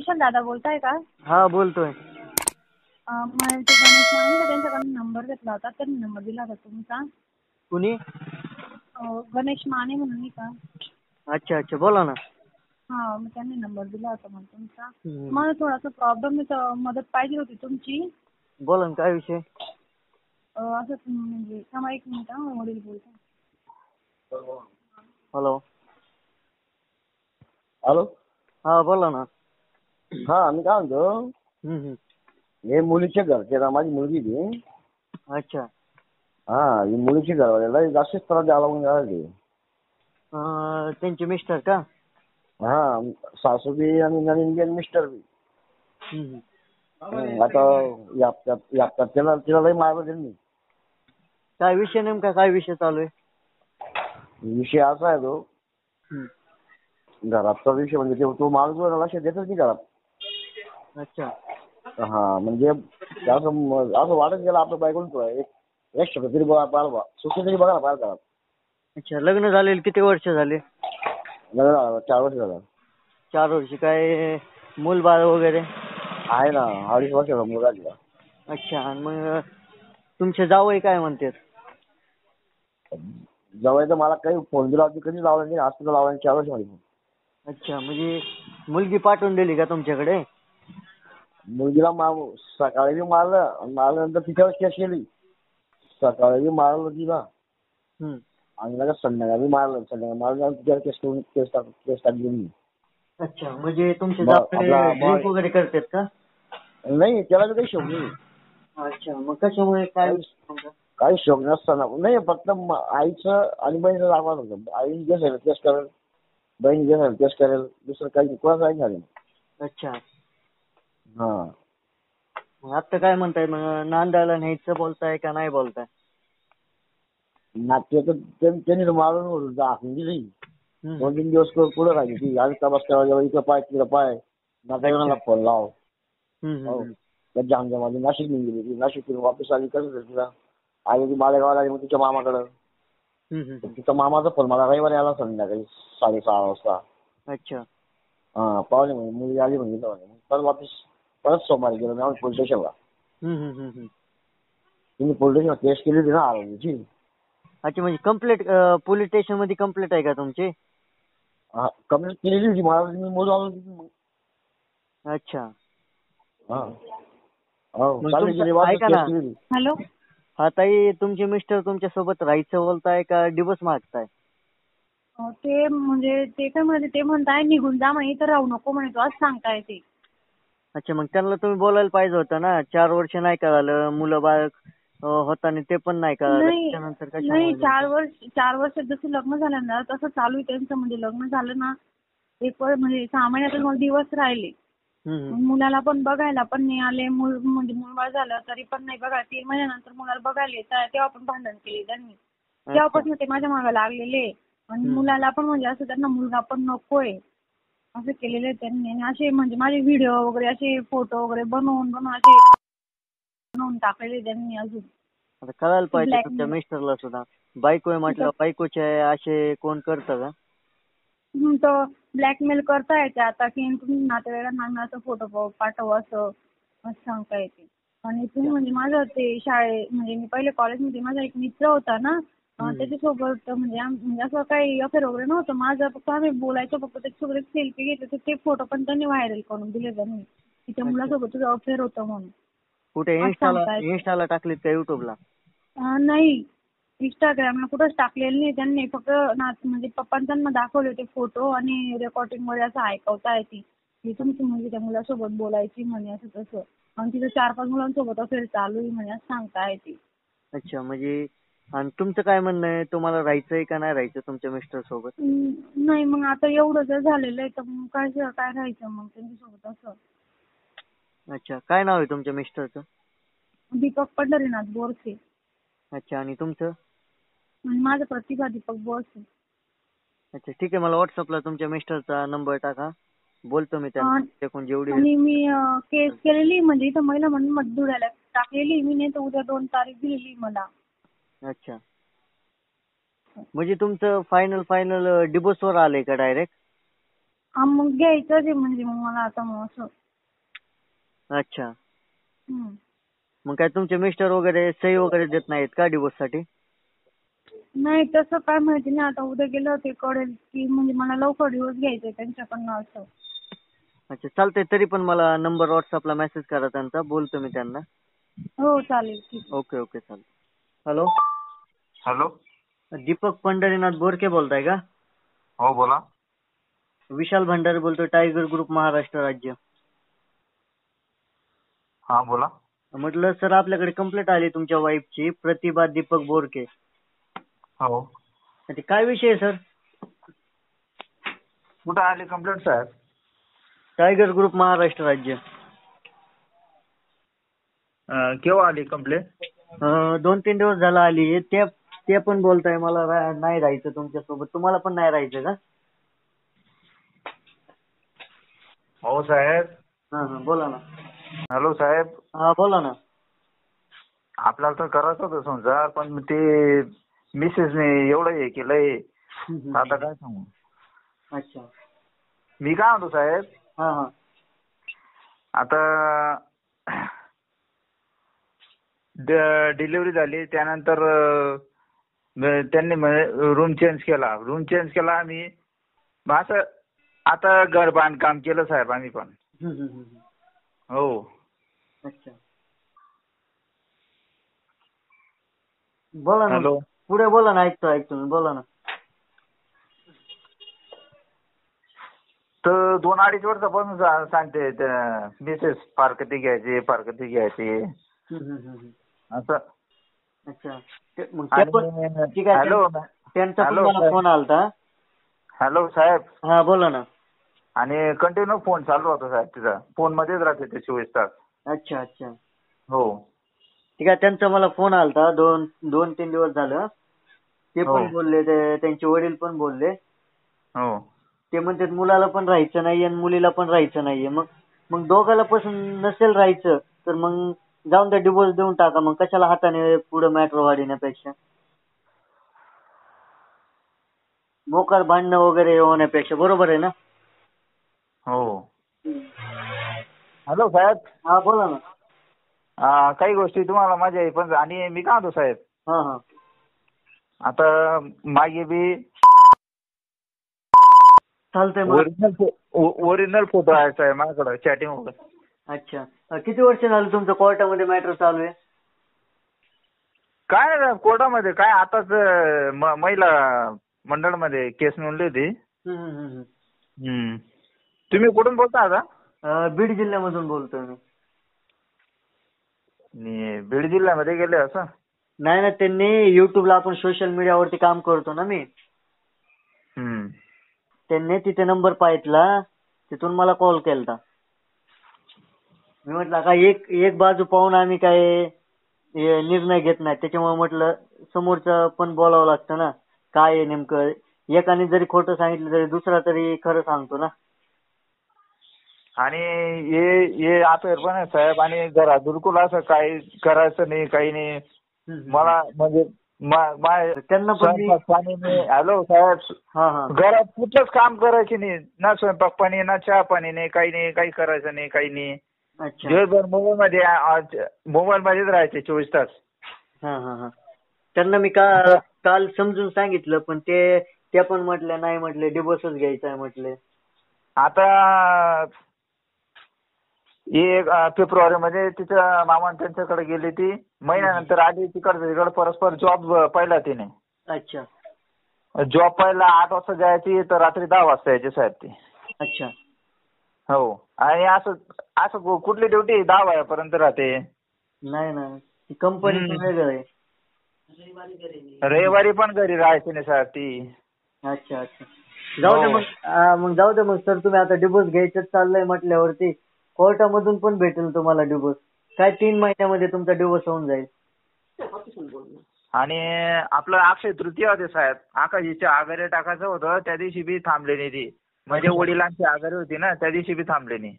विशाल दादा बोलताय का? हा बोलतोय. मला ते गणेश माने त्यांच्याकडून नंबर घेतला होता, त्यांनी नंबर दिला होता तुमचा. कुणी? गणेश माने म्हणून नाही का? अच्छा अच्छा, बोला ना. हा, मग त्यांनी नंबर दिला होता मला तुमचा. हम्म. मला थोडासा प्रॉब्लेम मदत पाहिजे होती तुमची. बोला ना, काय विषय? असंच म्हणजे थांबा एक मिनिट, वडील बोलतो. हॅलो. हॅलो. हा बोला ना. हा, मी काय म्हणतो, हम्म. हे मुलीचे घरचे ना, माझी मुलगी ती. अच्छा. हा, ही मुलीची घरवाल्याला जास्तच त्रास द्यायला लागून राहिले. त्यांचे मिस्टर का? हा, सासू बी आणि नवीन बी आणि मिस्टर बी. हम्म. आता या तिला लई मारलं त्यांनी. काय विषय, नेमका काय विषय चालू आहे? विषय असा आहे तो, घराचा विषय म्हणजे तो माणूस लक्ष देतच नाही घरात. अच्छा. हा, म्हणजे असं वाटत गेलं आपल्या बायकोला एक शब्द तरी बघा, सुखी तरी बघा ना बाहेर घरात. अच्छा, लग्न झालेलं किती वर्ष झाले? 4 वर्ष झालं. 4 वर्ष. काय मूल बाळ वगैरे? आहे ना, 2.5 वर्षाचा मुलगा आहे तिला. अच्छा. आणि मग तुमचे जावई काय म्हणतात? जवळ मला काही फोन दिला होती, कधी लावला नाही, आज तुला लावला 4 वर्ष झाली. अच्छा, म्हणजे मुलगी पाठवून दिली का तुमच्याकडे? मुलगीला सकाळी बी मारलं, मारल्यानंतर तिच्यावर केस केली. सकाळी बी मारलं तिला आणि लगेच संध्याकाळी मारलं. संध्याकाळी मारलं तिच्यावर केस टाकली मी. अच्छा, म्हणजे तुमचे जावई ड्रिंक वगैरे करतात का? नाही, त्याला बी काही शोक नाही. अच्छा, मग कशामुळे काय? काही शोक नसताना नाही, फक्त आईचं आणि बहिणीचं दाखवत होतं. आई जे झालं तेच करेल, बहीण जे झालं तेच करेल, दुसरं काही कोणाचं काही झालं. अच्छा. हा, मग आता काय म्हणताय, मग नांदायला न्यायचं बोलताय का नाही बोलताय? त्यांनी मारून दाखवून दिली. 2-3 दिवस पुढे राहिली ती. आणि तपास करायला इकडं पाय तिकडं पाय, नातेवाईकांना फोन लाव. त्या जामजामध्ये नाशिक निघून गेली ती. नाशिकतून वापस आली, कसं तिला आली ती मालेगावला आली, मग तिच्या मामाकडं. तिचा मामाचा फोन मला रविवारी आला संध्याकाळी 6:30 वाजता. अच्छा. हा, पाहुणे म्हणजे मुलगी आली म्हणजे परत सोमवारी गेलो मी पोलीस स्टेशनला. तुम्ही पोलीस स्टेशनला केस केली होती ना आरोग्याची. अच्छा, म्हणजे कंप्लेंट पोलीस स्टेशन मध्ये कंप्लेंट आहे का तुमची? हा, कंप्लेंट केलेली होती मला, मी मोज आलो होती. अच्छा. हा, हो, चालेल. ऐका ना. हॅलो. हा ताई, तुमचे मिस्टर तुमच्या सोबत राहायचं बोलताय का डिवोर्स मागताय? ते म्हणजे ते काय म्हणजे ते म्हणताय निघून जा म्हणे, इथं राहू नको म्हणे, तू असं सांगताय ते. अच्छा, मग त्यांना तुम्ही बोलायला पाहिजे होतं ना. 4 वर्ष नाही का झालं, मुलं बाळ होताना ते पण नाही का झालं, त्याच्यानंतर नाही, कशामुळे? 4 वर्ष जसं लग्न झालं ना तसं चालू आहे त्यांचं. म्हणजे लग्न झालं ना, एक म्हणजे 6 महिन्यातच मग दिवस राहिले. मुलाला पण बघायला पण नाही आले. म्हणजे मुलबाळ झालं तरी पण नाही बघा. 3 महिन्यानंतर मुलाला बघायला येतात, तेव्हा पण भांडण केले त्यांनी. तेव्हापासून ते माझ्या मागे लागलेले. आणि मुलाला पण म्हणजे असं त्यांना मुलगा पण नकोय असं केलेलं आहे त्यांनी. आणि असे म्हणजे माझे व्हिडिओ वगैरे असे फोटो वगैरे बनवून असे बनवून टाकलेले त्यांनी. अजून आता कळायला पाहिजे तुमच्या मिस्टरला सुद्धा. बायको आहे म्हटलं, बायकोचे असे कोण करतं का? तर ब्लॅकमेल करता येते आता की तुम्ही नातेवाईकांना असं फोटो पाठव असं सांगता येते. आणि तुम्ही म्हणजे माझं ते म्हणजे मी पहिले कॉलेजमध्ये माझा एक मित्र होता ना, त्याच्यासोबत म्हणजे असं काही अफेअर वगैरे नव्हतं माझं. फक्त आम्ही बोलायचो, फक्त त्याच्यासोबत सेल्फी घेतले तर ते फोटो पण त्यांनी व्हायरल करून दिले त्यांनी. तिच्या मुलासोबत तुझं अफेअर होतं म्हणून. कुठे इंस्टाला टाकलीत का युट्यूबला? नाही, इंस्टाग्रामला कुठंच टाकलेलं नाही त्यांनी. फक्त म्हणजे पप्पांना दाखवले होते फोटो आणि रेकॉर्डिंग मध्ये असं ऐकवता येते की तुमची मुलगी त्या मुलासोबत बोलायची म्हणे असं तसं. आणि तिथं 4-5 मुलांसोबत अफेअर चालू आहे म्हणे असं सांगता येते. अच्छा, म्हणजे आणि तुमचं काय म्हणणं आहे, तुम्हाला राहायचंय का नाही राहायचं तुमच्या मिस्टर सोबत? नाही, मग आता एवढं जर झालेलं आहे तर मग काय राहायचं मग त्यांच्यासोबत असं. अच्छा, काय नाव आहे तुमच्या मिस्टरचं? दीपक पंढरीनाथ बोरसे. अच्छा, आणि तुमचं? आणि माझं प्रतिभा दीपक बोरसे. अच्छा, ठीक आहे. मला व्हॉट्सअपला तुमच्या मिस्टरचा नंबर टाका, बोलतो मी त्यांना. जेवढी आणि मी केस केलेली म्हणजे इथं महिला म्हणून मधुराला टाकलेली मी. नाही तर उद्या 2 तारीख दिलेली मला. अच्छा, म्हणजे तुमचं फायनल डिवोर्सवर आलंय का डायरेक्ट? मग घ्यायचंच आहे म्हणजे मग मला आता मग असं. अच्छा. मग काय तुमचे मिस्टर वगैरे सही वगैरे देत नाहीत का डिवोर्स साठी? नाही तसं काय माहिती नाही, आता उद्या गेलं ते कळेल की म्हणजे मला लवकर डिवोर्स घ्यायचा आहे त्यांच्याकडनं असं. अच्छा चालतंय, तरी पण मला नंबर व्हॉट्सअपला मेसेज करा त्यांचा, बोलतो मी त्यांना. हो चालेल ठीक आहे. ओके ओके चालेल. हॅलो हॅलो, दीपक पंढरीनाथ बोरके बोलताय का? हो बोला. विशाल भंडारी बोलतोय, टायगर ग्रुप महाराष्ट्र राज्य. हा बोला. म्हटलं सर आपल्याकडे कंप्लेंट आली तुमच्या वाईफची, प्रतिभा दीपक बोरके. हो. ते काय विषय आहे सर? कुठं आली कंप्लेंट साहेब? टायगर ग्रुप महाराष्ट्र राज्य. केव्हा आली कंप्लेंट? 2-3 दिवस झाला आली. ते पण बोलताय मला नाही राहायचं तुमच्यासोबत. तुम्हाला पण नाही राहायचं का? हो साहेब. हा बोला ना. हॅलो साहेब. हा बोला ना. आपल्याला तर करायचं होतं संसार, पण ते मिसेसने एवढं हे केलंय, आता काय सांगू. अच्छा. मी काय म्हणतो साहेब, हा आता डिलिव्हरी झाली त्यानंतर त्यांनी रूम चेंज केला आम्ही. असं आता घर बांधकाम केलं साहेब आम्ही पण. हो. अच्छा. बोला ना. हॅलो. पुढे बोला ना, ऐकतो मी, बोला ना. तर 2-2.5 वर्षापासून सांगते मिसेस फारकती घ्यायची असं. अच्छा. ठीक आहे. हॅलो. त्यांचा पण मला फोन आलता. हॅलो साहेब. हा बोला ना. आणि कंटिन्यू फोन चालू होता साहेब तिचा. फोन मध्येच राहते ते 24 तास. अच्छा. हो. ठीक आहे. त्यांचा मला फोन आलता 2-3 दिवस झालं. ते पण बोलले, त्यांचे वडील पण बोलले. हो. ते म्हणतात मुलाला पण राहायचं नाहीये आणि मुलीला पण राहायचं नाहीये. मग दोघाला पासून नसेल राहायचं तर मग जाऊन त्या डिवोर्स देऊन टाका. मग कशाला हाताने पुढे मॅटर वाढवण्यापेक्षा, मोकार भांडणं वगैरे होण्यापेक्षा. बरोबर आहे ना? हो. हॅलो साहेब. हा बोला ना. काही गोष्टी तुम्हाला मजा येईल, पण आणि मी काय म्हणतो साहेब, हा आता मागे बी चालतंय. ओरिजिनल फोटो आहे साहेब माझ्याकडे चॅटिंग वगैरे. अच्छा. किती वर्ष झालं तुमचं कोर्टामध्ये मॅटर चालू आहे? काय नाही कोर्टामध्ये काय, आताच महिला मंडळमध्ये केस नोंदली होती. तुम्ही कुठून बोलता आता? बीड जिल्ह्यामधून बोलतोय मी. बीड जिल्ह्यामध्ये गेले असं? नाही ना, त्यांनी युट्यूबला, आपण सोशल मीडियावरती काम करतो ना मी, त्यांनी तिथे नंबर पाहितला, तिथून मला कॉल केलता. मी म्हटलं का एक बाजू पाहून आम्ही काय निर्णय घेत नाही, त्याच्यामुळे म्हटलं समोरचं पण बोलावं लागतं ना, काय आहे नेमकं. एकाने जरी खोटं सांगितलं तरी दुसरा तरी खरं सांगतो ना. आणि हे अफेअर पण आहे साहेब, आणि घरात बिलकुल असं काही करायचं नाही, काही नाही. मला म्हणजे त्यांना पण हॅलो साहेब, घरात कुठलंच काम करायचे नाही, ना स्वयंपाक पाणी, ना चहा पाणी नाही, काही करायचं नाही, काही नाही. दिवसभर मोबाईल मध्येच राहायचे 24 तास. त्यांना मी काल समजून सांगितलं, पण ते पण म्हटले नाही, म्हटले डिवोर्सच घ्यायचा आहे म्हटले. आता फेब्रुवारी मध्ये तिच्या मामा त्यांच्याकडे गेली, ती महिन्यानंतर आली तिकडे परस्पर जॉब पाहिला तिने. अच्छा. जॉब पाहिला 8 वाजता जायची तर रात्री 10 वाजता यायची साहेब ती. अच्छा. हो. आणि असं कुठली ड्युटी 10 वाजेपर्यंत राहते? नाही ना, कंपनीचं वेगळं आहे. रविवारी पण घरी राहायची नाही साहेब ती. अच्छा. जाऊ दे मग सर, तुम्ही आता डिवोर्स घ्यायचं चाललंय म्हटल्यावरती कोर्टामधून पण भेटेल तुम्हाला डिवोर्स. काय 3 महिन्यामध्ये तुमचा डिवोर्स होऊन जाईल. आणि आपलं अक्षय तृतीया होते साहेब, आकाशीची आघाडी टाकायचं होतं, त्या दिवशी बी थांबले नाही ती. म्हणजे वडिलांची आघाडी होती ना, त्या दिवशी बी थांबले नाही.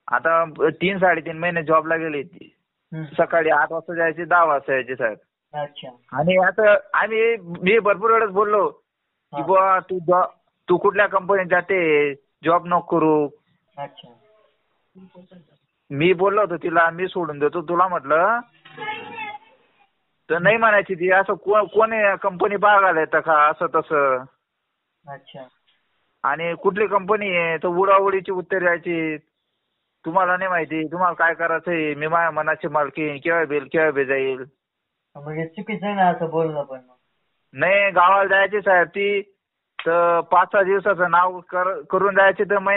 आता 3-3.5 महिने जॉबला गेली ती. सकाळी 8 वाजता जायची, 10 वाजता यायची साहेब. अच्छा. आणि आता मी भरपूर वेळेस बोललो की बुवा तू तू कुठल्या कंपनीत जाते, जॉब नको करू. अच्छा. मी बोललो होतो तिला, मी सोडून देतो तुला म्हटलं, तर नाही म्हणायची ती. असं कोण कंपनी बघायला येतं का असं तसं. अच्छा. आणि कुठली कंपनी आहे तर उडाउडीची उत्तर द्यायची. तुम्हाला नाही माहिती, तुम्हाला काय करायचंय, मी माझ्या मनाची मालकी, केव्हा जाईल. म्हणजे चुकीचं आहे ना असं बोलणं पण. नाही, गावाला जायची साहेब ती, तर 5-6 दिवसाचं नाव करून जायची, तर महिना